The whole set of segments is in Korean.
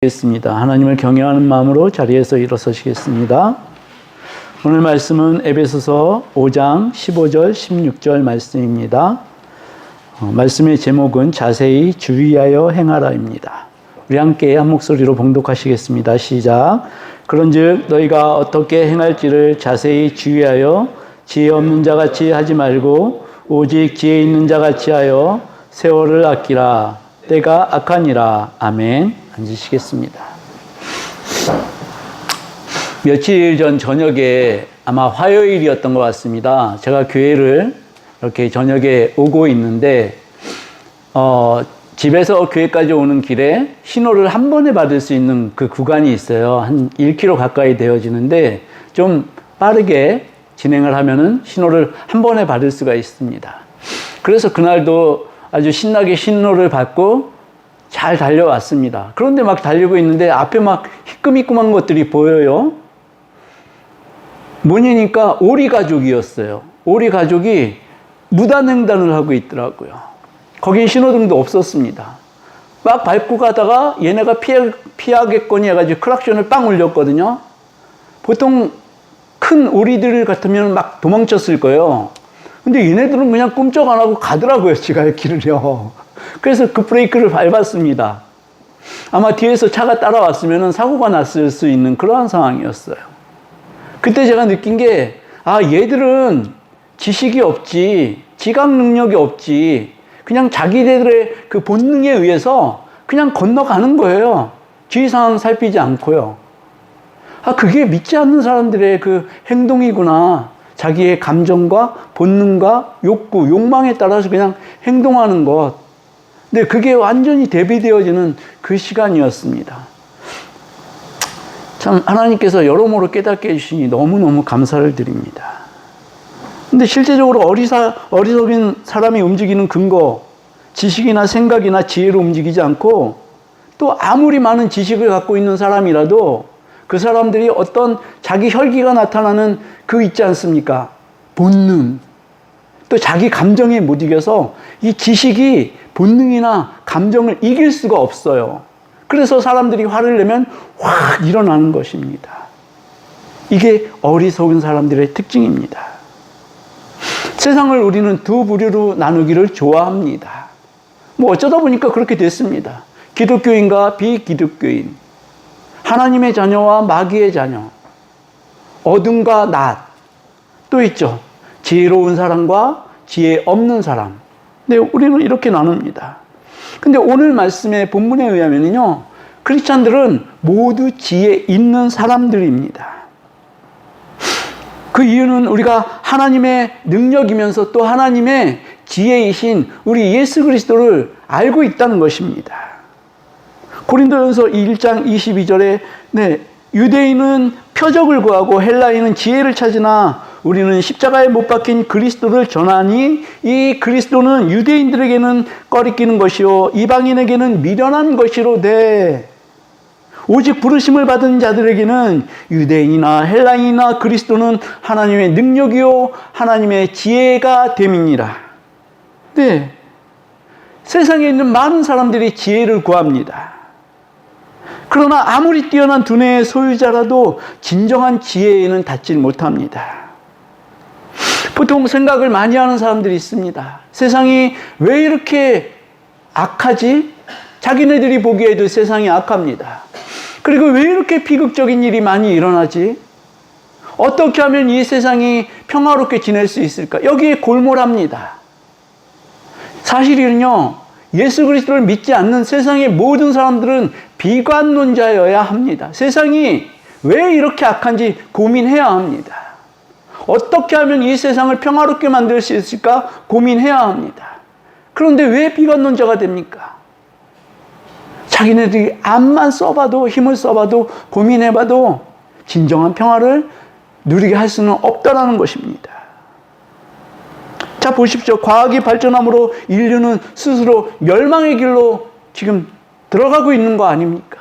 겠습니다. 하나님을 경외하는 마음으로 자리에서 일어서시겠습니다. 오늘 말씀은 에베소서 5장 15절 16절 말씀입니다. 말씀의 제목은 자세히 주의하여 행하라입니다. 우리 함께 한 목소리로 봉독하시겠습니다. 시작. 그런즉 너희가 어떻게 행할지를 자세히 주의하여 지혜 없는 자같이 하지 말고 오직 지혜 있는 자같이 하여 세월을 아끼라. 때가 악하니라. 아멘. 앉으시겠습니다. 며칠 전 저녁에 아마 화요일이었던 것 같습니다. 제가 교회를 이렇게 저녁에 오고 있는데 집에서 교회까지 오는 길에 신호를 한 번에 받을 수 있는 그 구간이 있어요. 한 1km 가까이 되어지는데 좀 빠르게 진행을 하면은 신호를 한 번에 받을 수가 있습니다. 그래서 그날도 아주 신나게 신호를 받고 잘 달려왔습니다. 그런데 막 달리고 있는데 앞에 막 희끄미끄한 것들이 보여요. 뭐냐니까 오리 가족이었어요. 오리 가족이 무단횡단을 하고 있더라고요. 거긴 신호등도 없었습니다. 막 밟고 가다가 얘네가 피하겠거니 해가지고 클락션을 빵 울렸거든요. 보통 큰 오리들 같으면 막 도망쳤을 거예요. 근데 얘네들은 그냥 꿈쩍 안 하고 가더라고요. 지가 길을요. 그래서 그 브레이크를 밟았습니다. 아마 뒤에서 차가 따라왔으면 사고가 났을 수 있는 그러한 상황이었어요. 그때 제가 느낀 게, 얘들은 지식이 없지, 지각 능력이 없지, 그냥 자기들의 그 본능에 의해서 그냥 건너가는 거예요. 주위 상황 살피지 않고요. 그게 믿지 않는 사람들의 그 행동이구나. 자기의 감정과 본능과 욕구, 욕망에 따라서 그냥 행동하는 것. 근데 그게 완전히 대비되어지는 그 시간이었습니다. 참 하나님께서 여러모로 깨닫게 해주시니 너무너무 감사를 드립니다. 근데 실제적으로 어리석은 사람이 움직이는 근거, 지식이나 생각이나 지혜로 움직이지 않고 또 아무리 많은 지식을 갖고 있는 사람이라도 그 사람들이 어떤 자기 혈기가 나타나는 그 있지 않습니까? 본능. 또 자기 감정에 못 이겨서 이 지식이 본능이나 감정을 이길 수가 없어요. 그래서 사람들이 화를 내면 확 일어나는 것입니다. 이게 어리석은 사람들의 특징입니다. 세상을 우리는 두 부류로 나누기를 좋아합니다. 어쩌다 보니까 그렇게 됐습니다. 기독교인과 비기독교인, 하나님의 자녀와 마귀의 자녀, 어둠과 낮, 또 있죠. 지혜로운 사람과 지혜 없는 사람. 네, 우리는 이렇게 나눕니다. 근데 오늘 말씀의 본문에 의하면요, 크리스찬들은 모두 지혜 있는 사람들입니다. 그 이유는 우리가 하나님의 능력이면서 또 하나님의 지혜이신 우리 예수 그리스도를 알고 있다는 것입니다. 고린도전서 1장 22절에 유대인은 표적을 구하고 헬라인은 지혜를 찾으나 우리는 십자가에 못 박힌 그리스도를 전하니 이 그리스도는 유대인들에게는 꺼리끼는 것이요 이방인에게는 미련한 것이로되 오직 부르심을 받은 자들에게는 유대인이나 헬라인이나 그리스도는 하나님의 능력이요 하나님의 지혜가 됨이니라. 네, 세상에 있는 많은 사람들이 지혜를 구합니다. 그러나 아무리 뛰어난 두뇌의 소유자라도 진정한 지혜에는 닿지 못합니다. 보통 생각을 많이 하는 사람들이 있습니다. 세상이 왜 이렇게 악하지? 자기네들이 보기에도 세상이 악합니다. 그리고 왜 이렇게 비극적인 일이 많이 일어나지? 어떻게 하면 이 세상이 평화롭게 지낼 수 있을까? 여기에 골몰합니다. 사실은요, 예수 그리스도를 믿지 않는 세상의 모든 사람들은 비관론자여야 합니다. 세상이 왜 이렇게 악한지 고민해야 합니다. 어떻게 하면 이 세상을 평화롭게 만들 수 있을까 고민해야 합니다. 그런데 왜 비관론자가 됩니까? 자기네들이 암만 써봐도 힘을 써봐도 고민해봐도 진정한 평화를 누리게 할 수는 없다라는 것입니다. 자, 보십시오. 과학이 발전함으로 인류는 스스로 멸망의 길로 지금 들어가고 있는 거 아닙니까?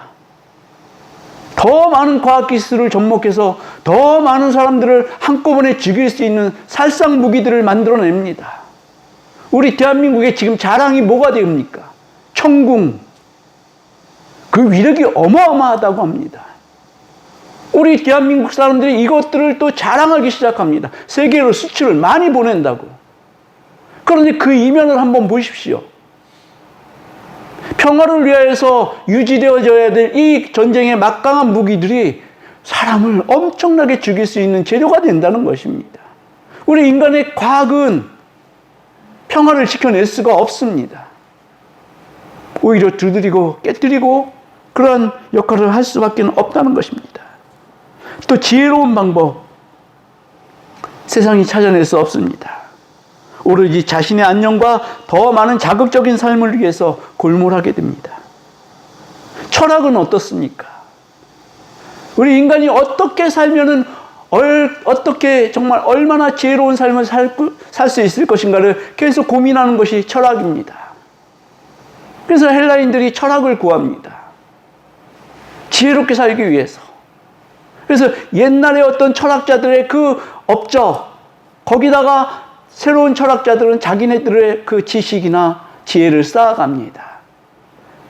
더 많은 과학기술을 접목해서 더 많은 사람들을 한꺼번에 죽일 수 있는 살상 무기들을 만들어냅니다. 우리 대한민국의 지금 자랑이 뭐가 됩니까? 천궁, 그 위력이 어마어마하다고 합니다. 우리 대한민국 사람들이 이것들을 또 자랑하기 시작합니다. 세계로 수출을 많이 보낸다고. 그런데 그 이면을 한번 보십시오. 평화를 위하여서 유지되어져야 될 이 전쟁의 막강한 무기들이 사람을 엄청나게 죽일 수 있는 재료가 된다는 것입니다. 우리 인간의 과학은 평화를 지켜낼 수가 없습니다. 오히려 두드리고 깨뜨리고 그러한 역할을 할 수밖에 없다는 것입니다. 또 지혜로운 방법, 세상이 찾아낼 수 없습니다. 오로지 자신의 안녕과 더 많은 자극적인 삶을 위해서 골몰하게 됩니다. 철학은 어떻습니까? 우리 인간이 어떻게 살면은 어떻게 정말 얼마나 지혜로운 삶을 살 수 있을 것인가를 계속 고민하는 것이 철학입니다. 그래서 헬라인들이 철학을 구합니다. 지혜롭게 살기 위해서. 그래서 옛날에 어떤 철학자들의 그 업적, 거기다가 새로운 철학자들은 자기네들의 그 지식이나 지혜를 쌓아갑니다.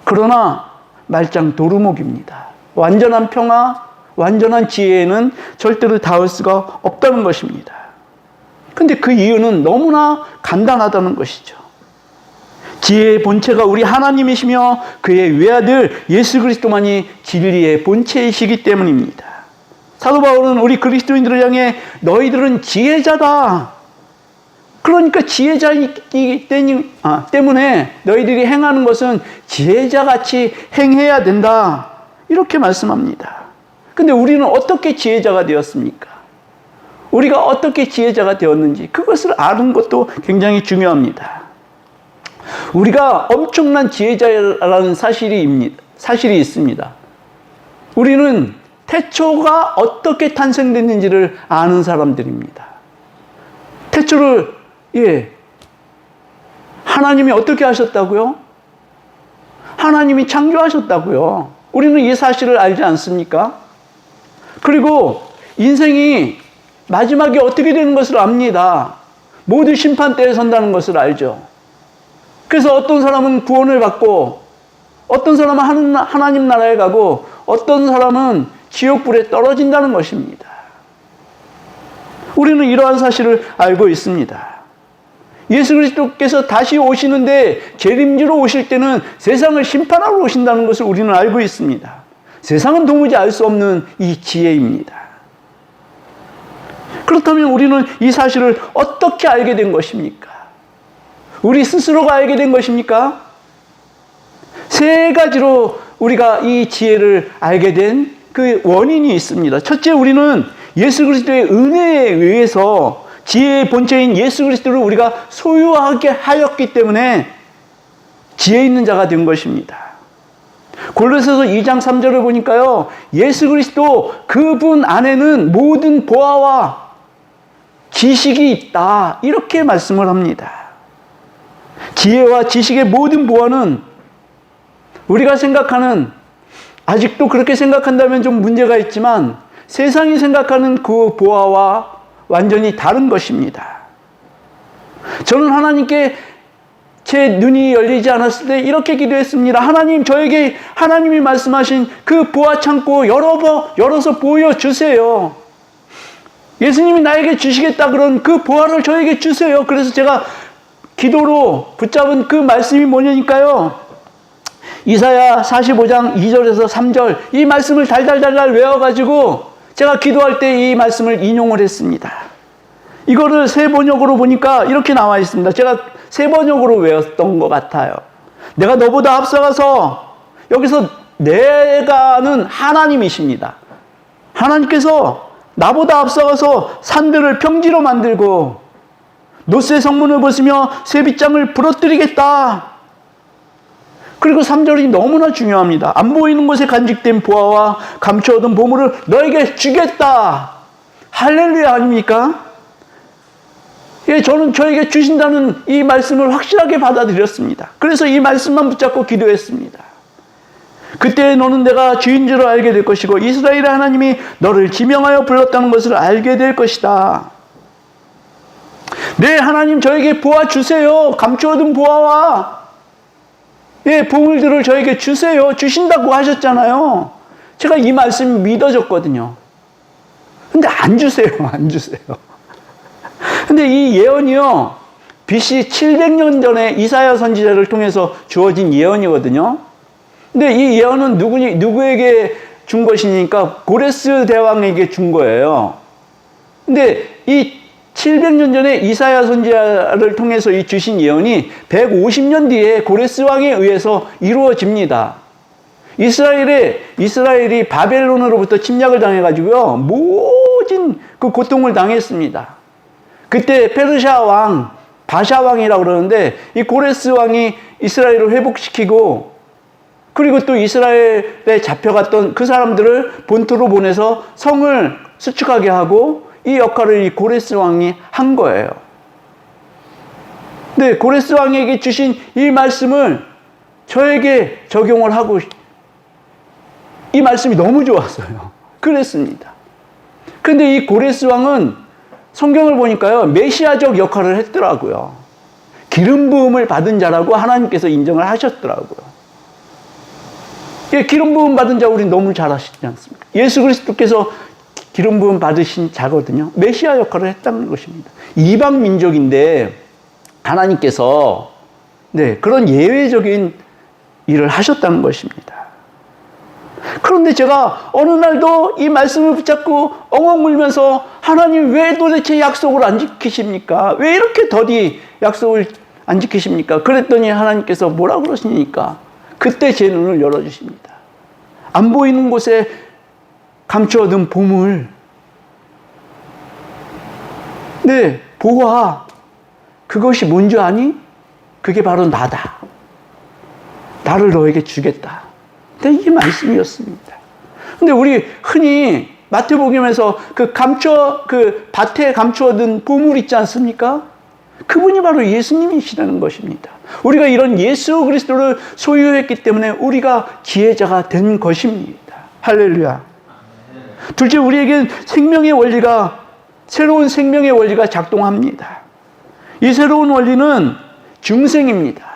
그러나 말짱 도루묵입니다. 완전한 평화, 완전한 지혜에는 절대로 닿을 수가 없다는 것입니다. 근데 그 이유는 너무나 간단하다는 것이죠. 지혜의 본체가 우리 하나님이시며 그의 외아들 예수 그리스도만이 진리의 본체이시기 때문입니다. 사도 바울은 우리 그리스도인들을 향해 너희들은 지혜자다. 그러니까 지혜자이기 때문에 너희들이 행하는 것은 지혜자같이 행해야 된다. 이렇게 말씀합니다. 근데 우리는 어떻게 지혜자가 되었습니까? 우리가 어떻게 지혜자가 되었는지 그것을 아는 것도 굉장히 중요합니다. 우리가 엄청난 지혜자라는 사실이 있습니다. 우리는 태초가 어떻게 탄생됐는지를 아는 사람들입니다. 태초를 하나님이 어떻게 하셨다고요? 하나님이 창조하셨다고요. 우리는 이 사실을 알지 않습니까? 그리고 인생이 마지막에 어떻게 되는 것을 압니다. 모두 심판대에 선다는 것을 알죠. 그래서 어떤 사람은 구원을 받고 어떤 사람은 하나님 나라에 가고 어떤 사람은 지옥불에 떨어진다는 것입니다. 우리는 이러한 사실을 알고 있습니다. 예수 그리스도께서 다시 오시는데 재림지로 오실 때는 세상을 심판하러 오신다는 것을 우리는 알고 있습니다. 세상은 도무지 알 수 없는 이 지혜입니다. 그렇다면 우리는 이 사실을 어떻게 알게 된 것입니까? 우리 스스로가 알게 된 것입니까? 세 가지로 우리가 이 지혜를 알게 된 그 원인이 있습니다. 첫째, 우리는 예수 그리스도의 은혜에 의해서 지혜의 본체인 예수 그리스도를 우리가 소유하게 하였기 때문에 지혜 있는 자가 된 것입니다. 골로새서 2장 3절을 보니까요, 예수 그리스도 그분 안에는 모든 보화와 지식이 있다, 이렇게 말씀을 합니다. 지혜와 지식의 모든 보화는 우리가 생각하는, 아직도 그렇게 생각한다면 좀 문제가 있지만 세상이 생각하는 그 보화와 완전히 다른 것입니다. 저는 하나님께 제 눈이 열리지 않았을 때 이렇게 기도했습니다. 하나님, 저에게 하나님이 말씀하신 그 보화 창고 열어서 보여주세요. 예수님이 나에게 주시겠다 그런 그 보화를 저에게 주세요. 그래서 제가 기도로 붙잡은 그 말씀이 뭐냐니까요, 이사야 45장 2절에서 3절 이 말씀을 달달달달 외워가지고 제가 기도할 때 이 말씀을 인용을 했습니다. 이거를 새 번역으로 보니까 이렇게 나와 있습니다. 제가 새 번역으로 외웠던 것 같아요. 내가 너보다 앞서가서, 여기서 내가는 하나님이십니다. 하나님께서 나보다 앞서가서 산들을 평지로 만들고 노새 성문을 부수며 새 빗장을 부러뜨리겠다. 그리고 3절이 너무나 중요합니다. 안 보이는 곳에 간직된 보화와 감추어둔 보물을 너에게 주겠다. 할렐루야 아닙니까? 예, 저는 저에게 주신다는 이 말씀을 확실하게 받아들였습니다. 그래서 이 말씀만 붙잡고 기도했습니다. 그때 너는 내가 주인 줄 알게 될 것이고 이스라엘의 하나님이 너를 지명하여 불렀다는 것을 알게 될 것이다. 네, 하나님 저에게 보아 주세요. 감추어둔 보아와 예, 보물들을 저에게 주세요. 주신다고 하셨잖아요. 제가 이 말씀이 믿어졌거든요. 근데 안 주세요. 안 주세요. 근데 이 예언이요, BC 700년 전에 이사야 선지자를 통해서 주어진 예언이거든요. 근데 이 예언은 누구에게 준 것이니까 고레스 대왕에게 준 거예요. 근데 이 700년 전에 이사야 선지자를 통해서 이 주신 예언이 150년 뒤에 고레스 왕에 의해서 이루어집니다. 이스라엘이 바벨론으로부터 침략을 당해가지고요, 모진 그 고통을 당했습니다. 그때 페르시아 왕, 바샤 왕이라고 그러는데, 이 고레스 왕이 이스라엘을 회복시키고, 그리고 또 이스라엘에 잡혀갔던 그 사람들을 본토로 보내서 성을 수축하게 하고, 이 역할을 이 고레스 왕이 한 거예요. 근데 고레스 왕에게 주신 이 말씀을 저에게 적용을 하고, 이 말씀이 너무 좋았어요. 그랬습니다. 근데 이 고레스 왕은 성경을 보니까요, 메시아적 역할을 했더라고요. 기름 부음을 받은 자라고 하나님께서 인정을 하셨더라고요. 예, 기름 부음 받은 자 우리 너무 잘 아시지 않습니까? 예수 그리스도께서 기름 부음 받으신 자거든요. 메시아 역할을 했다는 것입니다. 이방 민족인데 하나님께서 그런 예외적인 일을 하셨다는 것입니다. 그런데 제가 어느 날도 이 말씀을 붙잡고 엉엉 울면서, 하나님 왜 도대체 약속을 안 지키십니까? 왜 이렇게 더디 약속을 안 지키십니까? 그랬더니 하나님께서 뭐라 그러시니까 그때 제 눈을 열어주십니다. 안 보이는 곳에 감추어둔 보물, 보아, 그것이 뭔지 아니? 그게 바로 나다. 나를 너에게 주겠다. 근데 이게 말씀이었습니다. 근데 우리 흔히 마태복음에서 그 밭에 감추어둔 보물 있지 않습니까? 그분이 바로 예수님이시라는 것입니다. 우리가 이런 예수 그리스도를 소유했기 때문에 우리가 지혜자가 된 것입니다. 할렐루야. 둘째, 우리에겐 새로운 생명의 원리가 작동합니다. 이 새로운 원리는 중생입니다.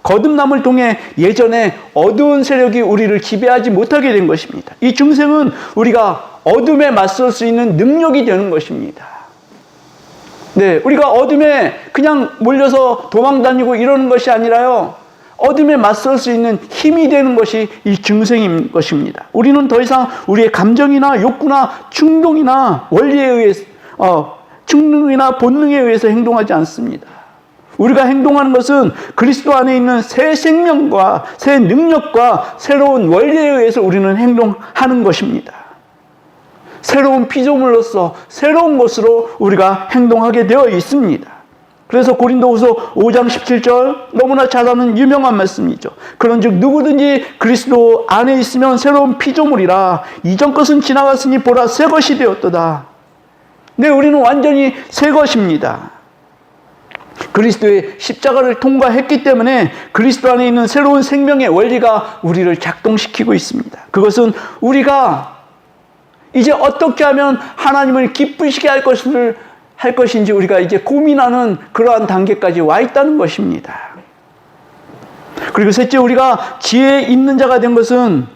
거듭남을 통해 예전에 어두운 세력이 우리를 지배하지 못하게 된 것입니다. 이 중생은 우리가 어둠에 맞설 수 있는 능력이 되는 것입니다. 우리가 어둠에 그냥 몰려서 도망다니고 이러는 것이 아니라요, 어둠에 맞설 수 있는 힘이 되는 것이 이 중생인 것입니다. 우리는 더 이상 우리의 감정이나 욕구나 충동이나 원리에 의해서, 충동이나 본능에 의해서 행동하지 않습니다. 우리가 행동하는 것은 그리스도 안에 있는 새 생명과 새 능력과 새로운 원리에 의해서 우리는 행동하는 것입니다. 새로운 피조물로서 새로운 것으로 우리가 행동하게 되어 있습니다. 그래서 고린도후서 5장 17절 너무나 잘 아는 유명한 말씀이죠. 그런즉 누구든지 그리스도 안에 있으면 새로운 피조물이라, 이전 것은 지나갔으니 보라 새 것이 되었도다. 우리는 완전히 새 것입니다. 그리스도의 십자가를 통과했기 때문에 그리스도 안에 있는 새로운 생명의 원리가 우리를 작동시키고 있습니다. 그것은 우리가 이제 어떻게 하면 하나님을 기쁘시게 할 것인지 우리가 이제 고민하는 그러한 단계까지 와 있다는 것입니다. 그리고 셋째, 우리가 지혜 있는 자가 된 것은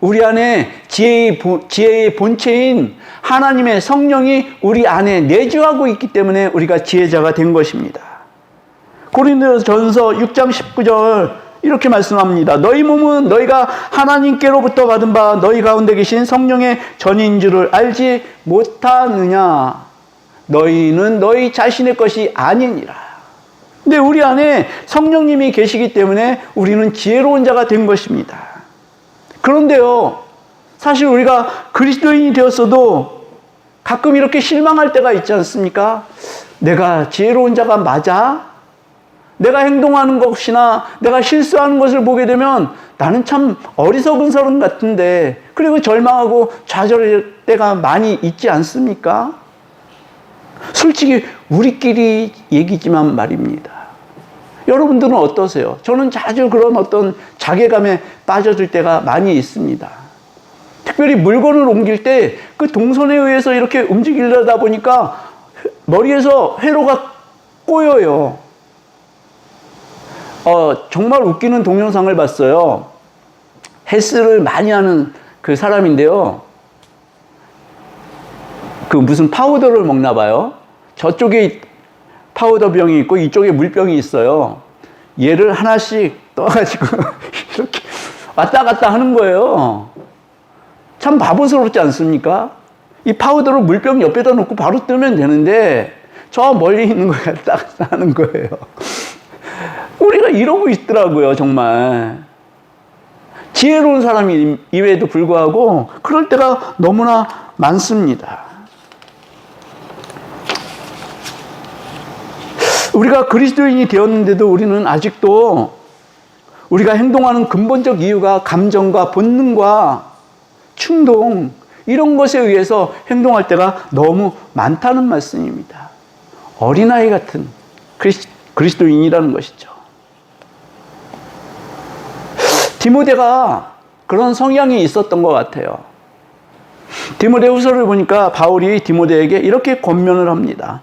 우리 안에 지혜의 본체인 하나님의 성령이 우리 안에 내주하고 있기 때문에 우리가 지혜자가 된 것입니다. 고린도전서 6장 19절 이렇게 말씀합니다. 너희 몸은 너희가 하나님께로부터 받은 바 너희 가운데 계신 성령의 전인 줄을 알지 못하느냐. 너희는 너희 자신의 것이 아니니라. 근데 우리 안에 성령님이 계시기 때문에 우리는 지혜로운 자가 된 것입니다. 그런데요, 사실 우리가 그리스도인이 되었어도 가끔 이렇게 실망할 때가 있지 않습니까? 내가 지혜로운 자가 맞아? 내가 행동하는 것이나 내가 실수하는 것을 보게 되면 나는 참 어리석은 사람 같은데, 그리고 절망하고 좌절할 때가 많이 있지 않습니까? 솔직히 우리끼리 얘기지만 말입니다. 여러분들은 어떠세요? 저는 자주 그런 어떤 자괴감에 빠져들 때가 많이 있습니다. 특별히 물건을 옮길 때 그 동선에 의해서 이렇게 움직이려다 보니까 머리에서 회로가 꼬여요. 정말 웃기는 동영상을 봤어요. 헬스를 많이 하는 그 사람인데요. 그 무슨 파우더를 먹나 봐요. 저쪽에 파우더 병이 있고 이쪽에 물병이 있어요. 얘를 하나씩 떠가지고 이렇게 왔다 갔다 하는 거예요. 참 바보스럽지 않습니까? 이 파우더를 물병 옆에다 놓고 바로 뜨면 되는데 저 멀리 있는 걸 왔다 갔다 하는 거예요. 우리가 이러고 있더라고요, 정말. 지혜로운 사람임에도 불구하고 그럴 때가 너무나 많습니다. 우리가 그리스도인이 되었는데도 우리는 아직도 우리가 행동하는 근본적 이유가 감정과 본능과 충동, 이런 것에 의해서 행동할 때가 너무 많다는 말씀입니다. 어린아이 같은 그리스도인이라는 것이죠. 디모데가 그런 성향이 있었던 것 같아요. 디모데후서를 보니까 바울이 디모데에게 이렇게 권면을 합니다.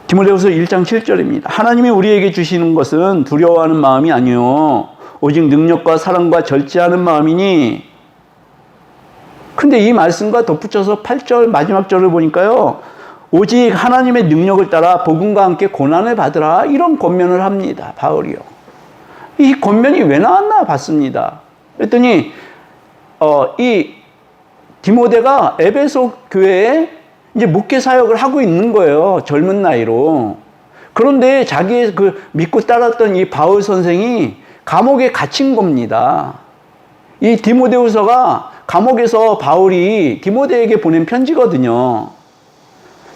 디모데후서 1장 7절입니다. 하나님이 우리에게 주시는 것은 두려워하는 마음이 아니요 오직 능력과 사랑과 절제하는 마음이니. 근데 이 말씀과 덧붙여서 8절 마지막 절을 보니까요, 오직 하나님의 능력을 따라 복음과 함께 고난을 받으라, 이런 권면을 합니다, 바울이요. 이 권면이 왜 나왔나 봤습니다. 그랬더니 이 디모데가 에베소 교회에 이제 목회 사역을 하고 있는 거예요, 젊은 나이로. 그런데 자기의 그 믿고 따랐던 이 바울 선생이 감옥에 갇힌 겁니다. 이 디모데후서가 감옥에서 바울이 디모데에게 보낸 편지거든요.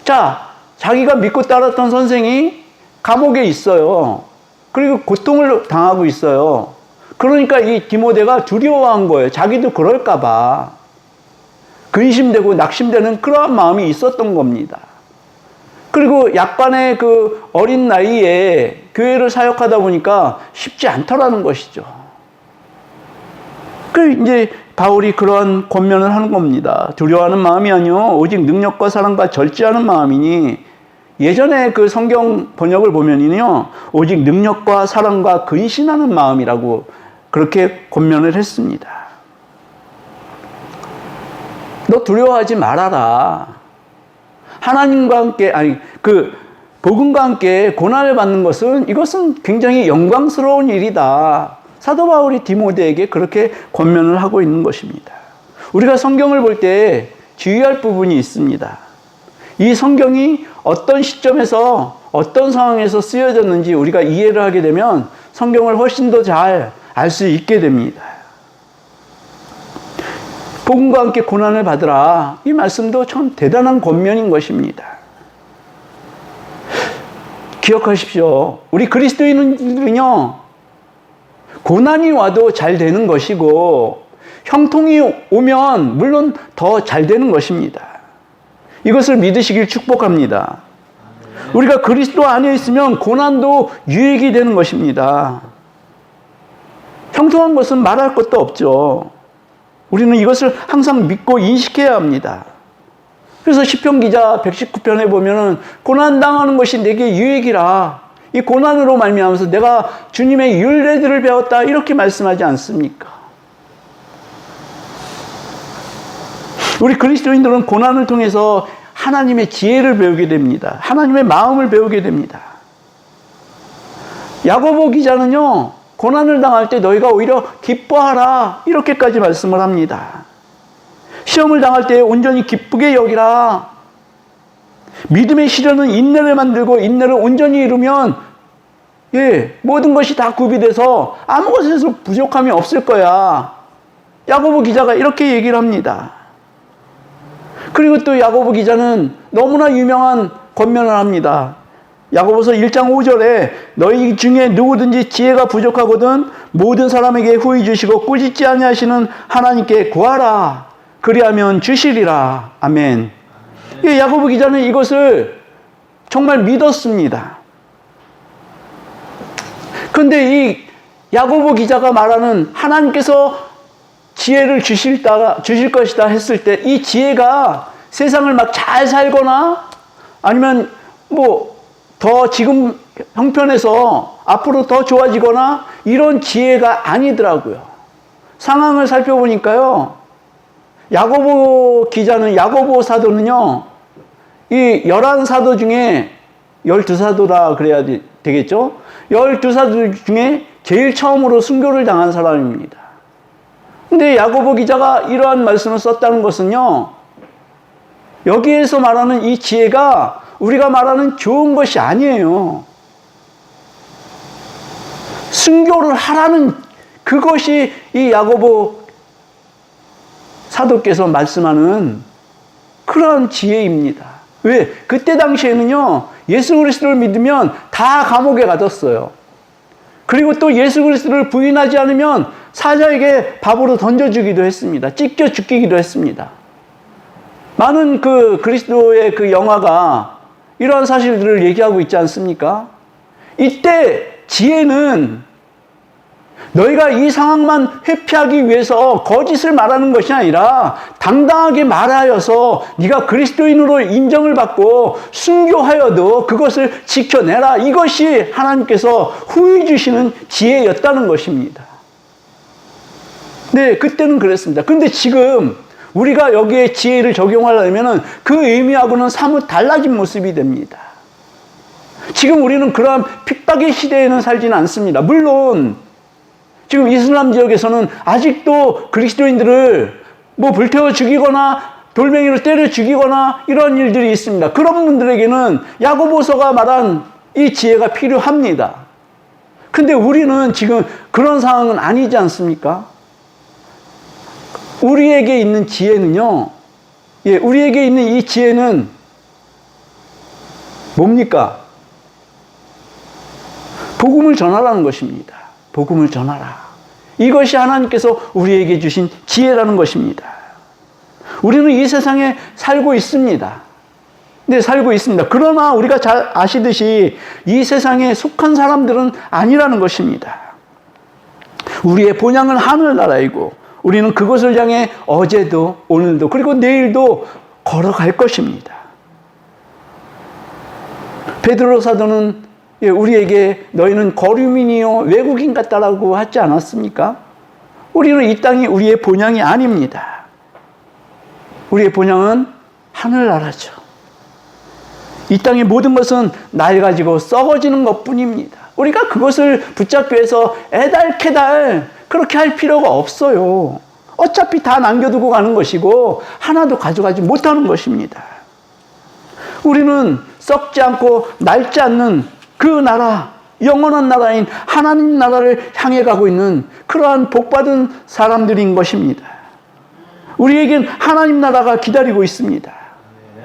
자, 자기가 믿고 따랐던 선생이 감옥에 있어요. 그리고 고통을 당하고 있어요. 그러니까 이 디모데가 두려워한 거예요. 자기도 그럴까봐. 근심되고 낙심되는 그러한 마음이 있었던 겁니다. 그리고 약간의 그 어린 나이에 교회를 사역하다 보니까 쉽지 않더라는 것이죠. 이제 바울이 그러한 권면을 하는 겁니다. 두려워하는 마음이 아니요 오직 능력과 사랑과 절제하는 마음이니. 예전에 그 성경 번역을 보면요, 오직 능력과 사랑과 근신하는 마음이라고 그렇게 권면을 했습니다. 너 두려워하지 말아라. 하나님과 함께, 복음과 함께 고난을 받는 것은, 이것은 굉장히 영광스러운 일이다. 사도 바울이 디모데에게 그렇게 권면을 하고 있는 것입니다. 우리가 성경을 볼 때 주의할 부분이 있습니다. 이 성경이 어떤 시점에서 어떤 상황에서 쓰여졌는지 우리가 이해를 하게 되면 성경을 훨씬 더 잘 알 수 있게 됩니다. 복음과 함께 고난을 받으라, 이 말씀도 참 대단한 권면인 것입니다. 기억하십시오. 우리 그리스도인은요, 고난이 와도 잘 되는 것이고 형통이 오면 물론 더 잘 되는 것입니다. 이것을 믿으시길 축복합니다. 우리가 그리스도 안에 있으면 고난도 유익이 되는 것입니다. 형통한 것은 말할 것도 없죠. 우리는 이것을 항상 믿고 인식해야 합니다. 그래서 시편 기자 119편에 보면은 고난당하는 것이 내게 유익이라. 이 고난으로 말미암아서 내가 주님의 율례들을 배웠다, 이렇게 말씀하지 않습니까? 우리 그리스도인들은 고난을 통해서 하나님의 지혜를 배우게 됩니다. 하나님의 마음을 배우게 됩니다. 야고보 기자는요, 고난을 당할 때 너희가 오히려 기뻐하라, 이렇게까지 말씀을 합니다. 시험을 당할 때 온전히 기쁘게 여기라. 믿음의 시련은 인내를 만들고 인내를 온전히 이루면 모든 것이 다 구비돼서 아무 것에서 부족함이 없을 거야. 야고보 기자가 이렇게 얘기를 합니다. 그리고 또 야고보 기자는 너무나 유명한 권면을 합니다. 야고보서 1장 5절에 너희 중에 누구든지 지혜가 부족하거든 모든 사람에게 후히 주시고 꾸짖지 아니하시는 하나님께 구하라. 그리하면 주시리라. 아멘. 야고보 기자는 이것을 정말 믿었습니다. 그런데 이 야고보 기자가 말하는 하나님께서 지혜를 주실 것이다 했을 때 이 지혜가 세상을 막 잘 살거나 아니면 더 지금 형편에서 앞으로 더 좋아지거나 이런 지혜가 아니더라고요. 상황을 살펴보니까요, 야고보 기자는, 야고보 사도는요, 이 11사도 중에 12사도라 그래야 되겠죠? 12사도 중에 제일 처음으로 순교를 당한 사람입니다. 근데 야고보 기자가 이러한 말씀을 썼다는 것은요, 여기에서 말하는 이 지혜가 우리가 말하는 좋은 것이 아니에요. 순교를 하라는 그것이 이 야고보 사도께서 말씀하는 그러한 지혜입니다. 왜? 그때 당시에는요, 예수 그리스도를 믿으면 다 감옥에 가뒀어요. 그리고 또 예수 그리스도를 부인하지 않으면 사자에게 밥으로 던져주기도 했습니다. 찢겨 죽이기도 했습니다. 많은 그리스도의 그 영화가 이러한 사실들을 얘기하고 있지 않습니까? 이때 지혜는 너희가 이 상황만 회피하기 위해서 거짓을 말하는 것이 아니라 당당하게 말하여서 네가 그리스도인으로 인정을 받고 순교하여도 그것을 지켜내라. 이것이 하나님께서 후히 주시는 지혜였다는 것입니다. 네, 그때는 그랬습니다. 근데 지금 우리가 여기에 지혜를 적용하려면 그 의미하고는 사뭇 달라진 모습이 됩니다. 지금 우리는 그러한 핍박의 시대에는 살지는 않습니다. 물론 지금 이슬람 지역에서는 아직도 그리스도인들을 불태워 죽이거나 돌멩이로 때려 죽이거나 이런 일들이 있습니다. 그런 분들에게는 야고보서가 말한 이 지혜가 필요합니다. 근데 우리는 지금 그런 상황은 아니지 않습니까? 우리에게 있는 지혜는요, 우리에게 있는 이 지혜는 뭡니까? 복음을 전하라는 것입니다. 복음을 전하라. 이것이 하나님께서 우리에게 주신 지혜라는 것입니다. 우리는 이 세상에 살고 있습니다. 네, 살고 있습니다. 그러나 우리가 잘 아시듯이 이 세상에 속한 사람들은 아니라는 것입니다. 우리의 본향은 하늘나라이고 우리는 그것을 향해 어제도 오늘도 그리고 내일도 걸어갈 것입니다. 베드로 사도는 우리에게 너희는 거류민이요 외국인 같다라고 하지 않았습니까? 우리는 이 땅이 우리의 본향이 아닙니다. 우리의 본향은 하늘나라죠. 이 땅의 모든 것은 낡아지고 썩어지는 것뿐입니다. 우리가 그것을 붙잡기 위해서 애달캐달 그렇게 할 필요가 없어요. 어차피 다 남겨두고 가는 것이고 하나도 가져가지 못하는 것입니다. 우리는 썩지 않고 낡지 않는 그 나라, 영원한 나라인 하나님 나라를 향해 가고 있는 그러한 복받은 사람들인 것입니다. 우리에겐 하나님 나라가 기다리고 있습니다.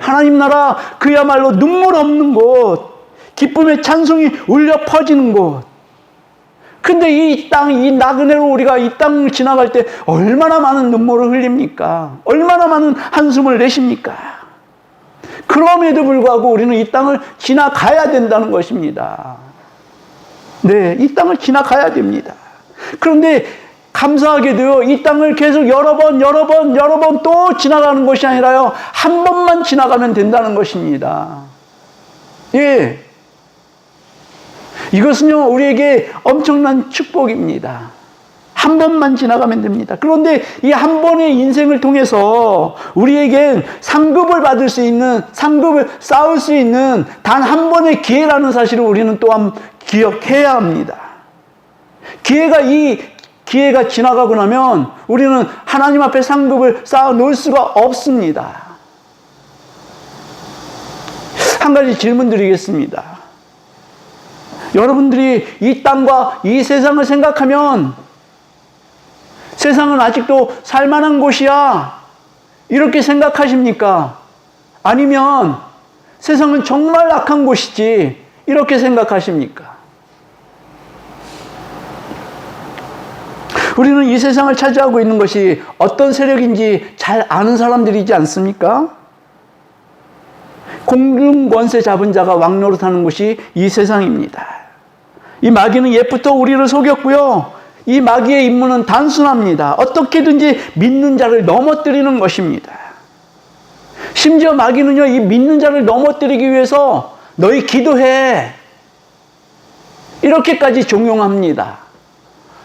하나님 나라, 그야말로 눈물 없는 곳, 기쁨의 찬송이 울려 퍼지는 곳. 근데 이 땅, 이 나그네로 우리가 이 땅을 지나갈 때 얼마나 많은 눈물을 흘립니까? 얼마나 많은 한숨을 내십니까? 그럼에도 불구하고 우리는 이 땅을 지나가야 된다는 것입니다. 네, 이 땅을 지나가야 됩니다. 그런데 감사하게도요, 이 땅을 계속 여러 번 또 지나가는 것이 아니라요, 한 번만 지나가면 된다는 것입니다. 예. 이것은요, 우리에게 엄청난 축복입니다. 한 번만 지나가면 됩니다. 그런데 이 한 번의 인생을 통해서 우리에겐 상급을 받을 수 있는, 상급을 쌓을 수 있는 단 한 번의 기회라는 사실을 우리는 또한 기억해야 합니다. 이 기회가 지나가고 나면 우리는 하나님 앞에 상급을 쌓아 놓을 수가 없습니다. 한 가지 질문 드리겠습니다. 여러분들이 이 땅과 이 세상을 생각하면 세상은 아직도 살만한 곳이야, 이렇게 생각하십니까? 아니면 세상은 정말 악한 곳이지, 이렇게 생각하십니까? 우리는 이 세상을 차지하고 있는 것이 어떤 세력인지 잘 아는 사람들이지 않습니까? 공중 권세 잡은 자가 왕노릇하는 곳이 이 세상입니다. 이 마귀는 옛부터 우리를 속였고요, 이 마귀의 임무는 단순합니다. 어떻게든지 믿는 자를 넘어뜨리는 것입니다. 심지어 마귀는요, 이 믿는 자를 넘어뜨리기 위해서 너희 기도해, 이렇게까지 종용합니다.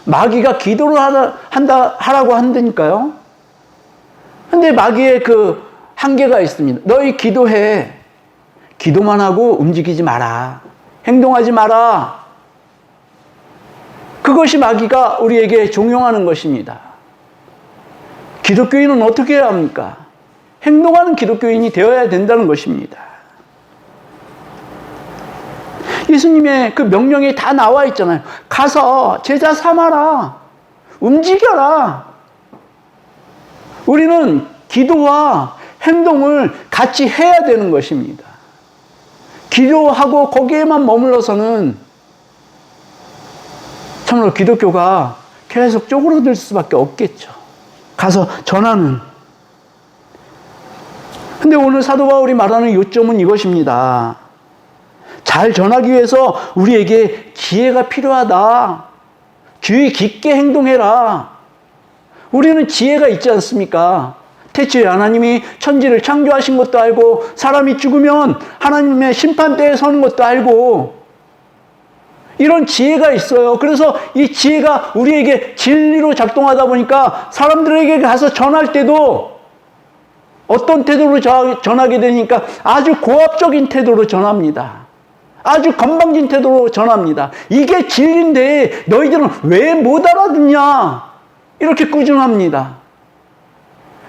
마귀가 기도를 하라고 한다니까요. 근데 마귀의 그 한계가 있습니다. 너희 기도해. 기도만 하고 움직이지 마라. 행동하지 마라. 그것이 마귀가 우리에게 종용하는 것입니다. 기독교인은 어떻게 해야 합니까? 행동하는 기독교인이 되어야 된다는 것입니다. 예수님의 그 명령이 다 나와 있잖아요. 가서 제자 삼아라. 움직여라. 우리는 기도와 행동을 같이 해야 되는 것입니다. 기도하고 거기에만 머물러서는 참으로 기독교가 계속 쪼그러들 수밖에 없겠죠. 가서 전하는. 근데 오늘 사도 바울이 말하는 요점은 이것입니다. 잘 전하기 위해서 우리에게 지혜가 필요하다. 주의 깊게 행동해라. 우리는 지혜가 있지 않습니까? 태초에 하나님이 천지를 창조하신 것도 알고, 사람이 죽으면 하나님의 심판대에 서는 것도 알고, 이런 지혜가 있어요. 그래서 이 지혜가 우리에게 진리로 작동하다 보니까 사람들에게 가서 전할 때도 어떤 태도로 전하게 되니까 아주 고압적인 태도로 전합니다. 아주 건방진 태도로 전합니다. 이게 진리인데 너희들은 왜 못 알아듣냐? 이렇게 꾸준합니다.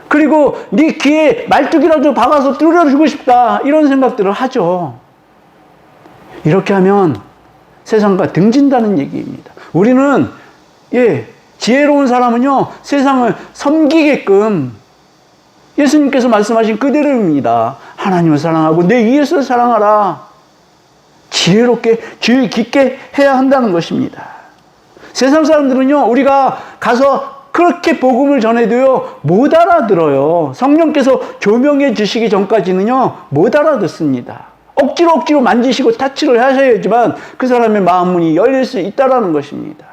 그리고 네 귀에 말뚝이라도 박아서 뚫어주고 싶다. 이런 생각들을 하죠. 이렇게 하면 세상과 등진다는 얘기입니다. 우리는 지혜로운 사람은요, 세상을 섬기게끔 예수님께서 말씀하신 그대로입니다. 하나님을 사랑하고 내 이웃을 사랑하라. 지혜롭게 주의 깊게 해야 한다는 것입니다. 세상 사람들은요, 우리가 가서 그렇게 복음을 전해도요, 못 알아들어요. 성령께서 조명해 주시기 전까지는요, 못 알아듣습니다. 억지로 만지시고 타치를 하셔야지만 그 사람의 마음문이 열릴 수 있다는 것입니다.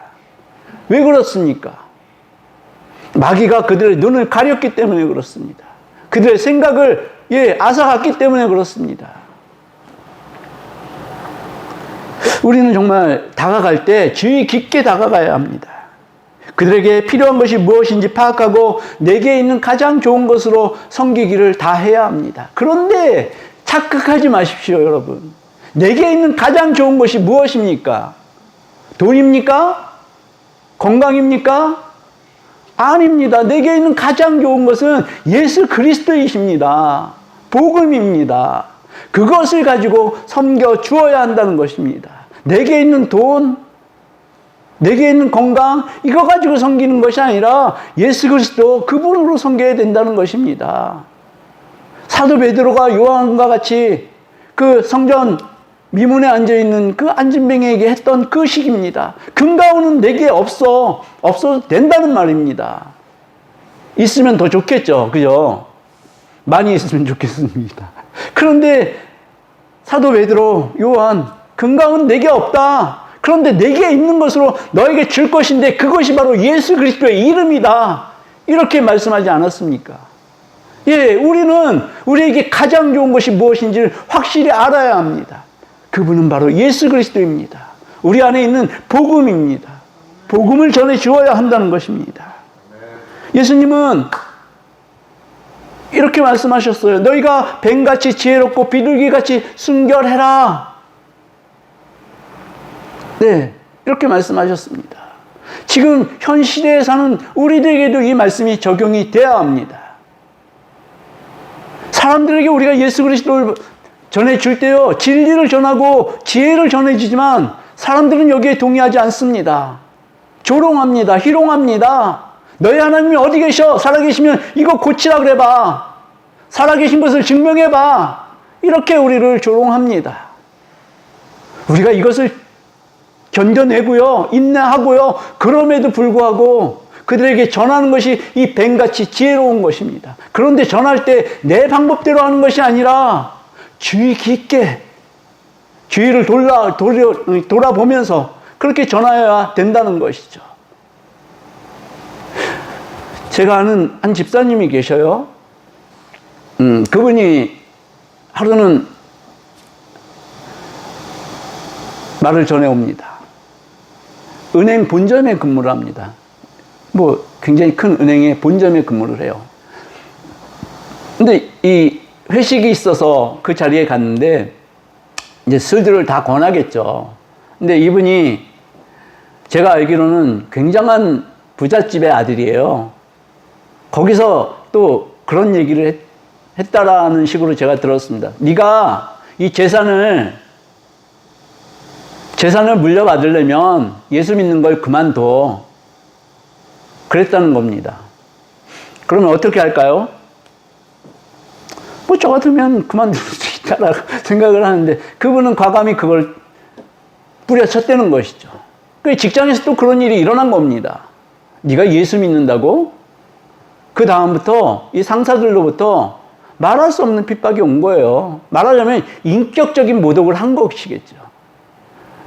왜 그렇습니까? 마귀가 그들의 눈을 가렸기 때문에 그렇습니다. 그들의 생각을 앗아갔기 때문에 그렇습니다. 우리는 정말 다가갈 때 주의 깊게 다가가야 합니다. 그들에게 필요한 것이 무엇인지 파악하고 내게 있는 가장 좋은 것으로 섬기기를 다 해야 합니다. 그런데 착각하지 마십시오, 여러분. 내게 있는 가장 좋은 것이 무엇입니까? 돈입니까? 건강입니까? 아닙니다. 내게 있는 가장 좋은 것은 예수 그리스도이십니다. 복음입니다. 그것을 가지고 섬겨 주어야 한다는 것입니다. 내게 있는 돈, 내게 있는 건강, 이거 가지고 섬기는 것이 아니라 예수 그리스도 그분으로 섬겨야 된다는 것입니다. 사도 베드로가 요한과 같이 그 성전 미문에 앉아있는 그 안진뱅이에게 했던 그 식입니다. 금가운은 내게 없어도 된다는 말입니다. 있으면 더 좋겠죠. 그죠? 많이 있으면 좋겠습니다. 그런데 사도 베드로, 요한, 금가운 내게 없다. 그런데 내게 있는 것으로 너에게 줄 것인데 그것이 바로 예수 그리스도의 이름이다. 이렇게 말씀하지 않았습니까? 우리는 우리에게 가장 좋은 것이 무엇인지를 확실히 알아야 합니다. 그분은 바로 예수 그리스도입니다. 우리 안에 있는 복음입니다. 복음을 전해 주어야 한다는 것입니다. 예수님은 이렇게 말씀하셨어요. 너희가 뱀같이 지혜롭고 비둘기같이 순결해라. 이렇게 말씀하셨습니다. 지금 현 시대에 사는 우리들에게도 이 말씀이 적용이 돼야 합니다. 사람들에게 우리가 예수 그리스도를 전해줄 때요, 진리를 전하고 지혜를 전해주지만 사람들은 여기에 동의하지 않습니다. 조롱합니다. 희롱합니다. 너희 하나님이 어디 계셔? 살아계시면 이거 고치라 그래봐. 살아계신 것을 증명해봐. 이렇게 우리를 조롱합니다. 우리가 이것을 견뎌내고요, 인내하고요, 그럼에도 불구하고 그들에게 전하는 것이 이 뱀같이 지혜로운 것입니다. 그런데 전할 때 내 방법대로 하는 것이 아니라 주의 깊게 주의를 돌아보면서 그렇게 전하여야 된다는 것이죠. 제가 아는 한 집사님이 계셔요. 그분이 하루는 말을 전해옵니다. 은행 본점에 근무를 합니다. 뭐 굉장히 큰 은행의 본점에 근무를 해요. 근데 이 회식이 있어서 그 자리에 갔는데 이제 술들을 다 권하겠죠. 근데 이분이 제가 알기로는 굉장한 부잣집의 아들이에요. 거기서 또 그런 얘기를 했다라는 식으로 제가 들었습니다. 네가 이 재산을 물려받으려면 예수 믿는 걸 그만둬. 그랬다는 겁니다. 그러면 어떻게 할까요? 뭐 저 같으면 그만둘 수 있다라고 생각을 하는데 그분은 과감히 그걸 뿌려쳤다는 것이죠. 그 직장에서 또 그런 일이 일어난 겁니다. 네가 예수 믿는다고? 그 다음부터 이 상사들로부터 말할 수 없는 핍박이 온 거예요. 말하자면 인격적인 모독을 한 것이겠죠.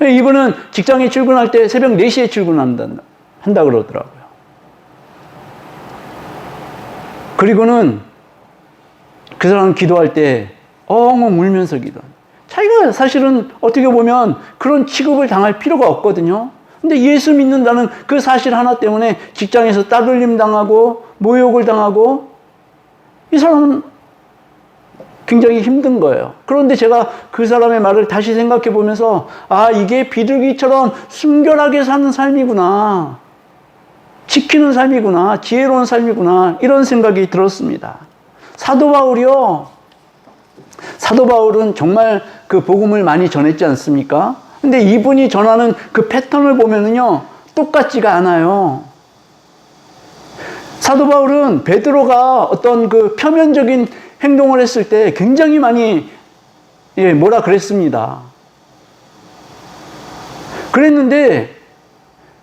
이분은 직장에 출근할 때 새벽 4시에 출근한다 그러더라고요. 그리고는 그 사람 기도할 때 엉엉 울면서 기도합니다. 자기가 사실은 어떻게 보면 그런 취급을 당할 필요가 없거든요. 근데 예수 믿는다는 그 사실 하나 때문에 직장에서 따돌림 당하고 모욕을 당하고 이 사람은 굉장히 힘든 거예요. 그런데 제가 그 사람의 말을 다시 생각해 보면서 아, 이게 비둘기처럼 순결하게 사는 삶이구나. 지키는 삶이구나. 지혜로운 삶이구나. 이런 생각이 들었습니다. 사도 바울은 정말 그 복음을 많이 전했지 않습니까? 근데 이분이 전하는 그 패턴을 보면은요, 똑같지가 않아요. 사도 바울은 베드로가 어떤 그 표면적인 행동을 했을 때 굉장히 많이 뭐라 그랬습니다. 그랬는데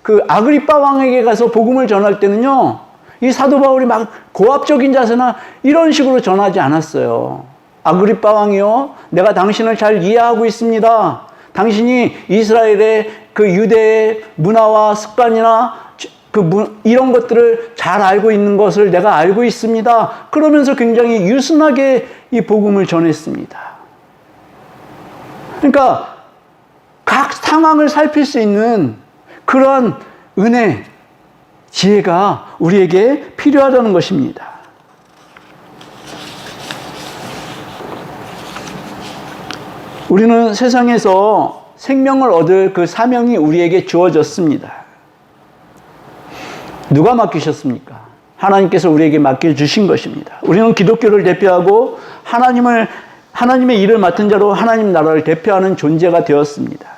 그 아그리빠 왕에게 가서 복음을 전할 때는요, 이 사도 바울이 막 고압적인 자세나 이런 식으로 전하지 않았어요. 아그리빠 왕이요, 내가 당신을 잘 이해하고 있습니다. 당신이 이스라엘의 그 유대의 문화와 습관이나 이런 것들을 잘 알고 있는 것을 내가 알고 있습니다. 그러면서 굉장히 유순하게 이 복음을 전했습니다. 그러니까 각 상황을 살필 수 있는 그러한 은혜, 지혜가 우리에게 필요하다는 것입니다. 우리는 세상에서 생명을 얻을 그 사명이 우리에게 주어졌습니다. 누가 맡기셨습니까? 하나님께서 우리에게 맡겨주신 것입니다. 우리는 기독교를 대표하고 하나님의 일을 맡은 자로 하나님 나라를 대표하는 존재가 되었습니다.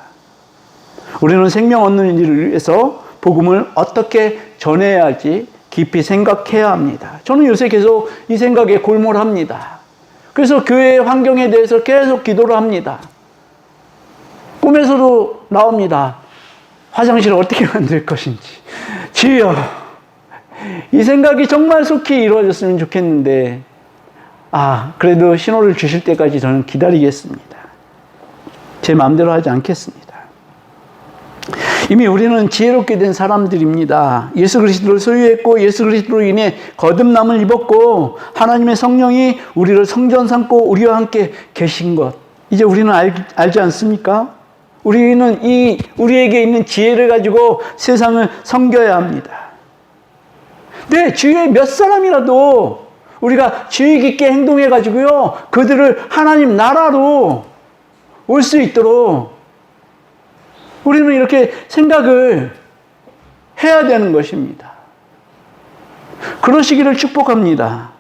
우리는 생명 얻는 일을 위해서 복음을 어떻게 전해야 할지 깊이 생각해야 합니다. 저는 요새 계속 이 생각에 골몰합니다. 그래서 교회의 환경에 대해서 계속 기도를 합니다. 꿈에서도 나옵니다. 화장실을 어떻게 만들 것인지. 주여, 이 생각이 정말 속히 이루어졌으면 좋겠는데, 그래도 신호를 주실 때까지 저는 기다리겠습니다. 제 마음대로 하지 않겠습니다. 이미 우리는 지혜롭게 된 사람들입니다. 예수 그리스도를 소유했고 예수 그리스도로 인해 거듭남을 입었고 하나님의 성령이 우리를 성전 삼고 우리와 함께 계신 것, 이제 우리는 알지 않습니까? 우리는 우리에게 있는 지혜를 가지고 세상을 섬겨야 합니다. 네, 주위에 몇 사람이라도 우리가 주의 깊게 행동해 가지고요, 그들을 하나님 나라로 올 수 있도록 우리는 이렇게 생각을 해야 되는 것입니다. 그러시기를 축복합니다.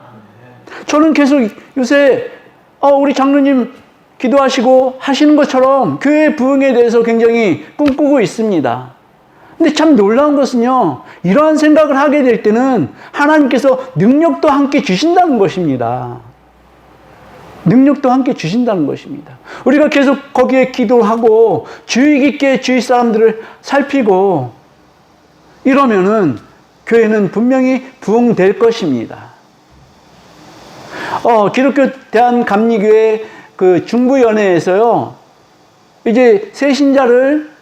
저는 계속 요새 우리 장로님 기도하시고 하시는 것처럼 교회 부흥에 대해서 굉장히 꿈꾸고 있습니다. 근데 참 놀라운 것은요, 이러한 생각을 하게 될 때는 하나님께서 능력도 함께 주신다는 것입니다. 능력도 함께 주신다는 것입니다. 우리가 계속 거기에 기도하고 주의 깊게 주위 사람들을 살피고 이러면은 교회는 분명히 부흥될 것입니다. 기독교 대한감리교회 그 중부연회에서요, 이제 새신자를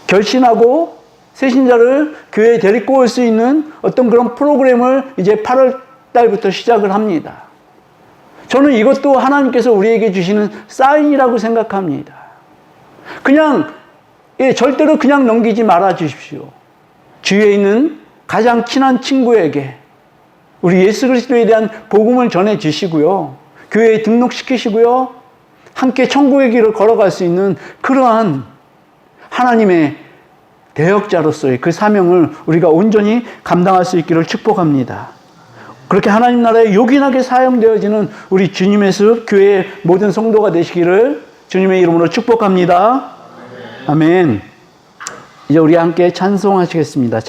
결신하고 새신자를 교회에 데리고 올 수 있는 어떤 그런 프로그램을 이제 8월 달부터 시작을 합니다. 저는 이것도 하나님께서 우리에게 주시는 사인이라고 생각합니다. 그냥 절대로 그냥 넘기지 말아 주십시오. 주위에 있는 가장 친한 친구에게 우리 예수 그리스도에 대한 복음을 전해 주시고요. 교회에 등록시키시고요. 함께 천국의 길을 걸어갈 수 있는 그러한 하나님의 대역자로서의 그 사명을 우리가 온전히 감당할 수 있기를 축복합니다. 그렇게 하나님 나라에 요긴하게 사용되어지는 우리 주님의 습 교회의 모든 성도가 되시기를 주님의 이름으로 축복합니다. 아멘. 이제 우리 함께 찬송하시겠습니다.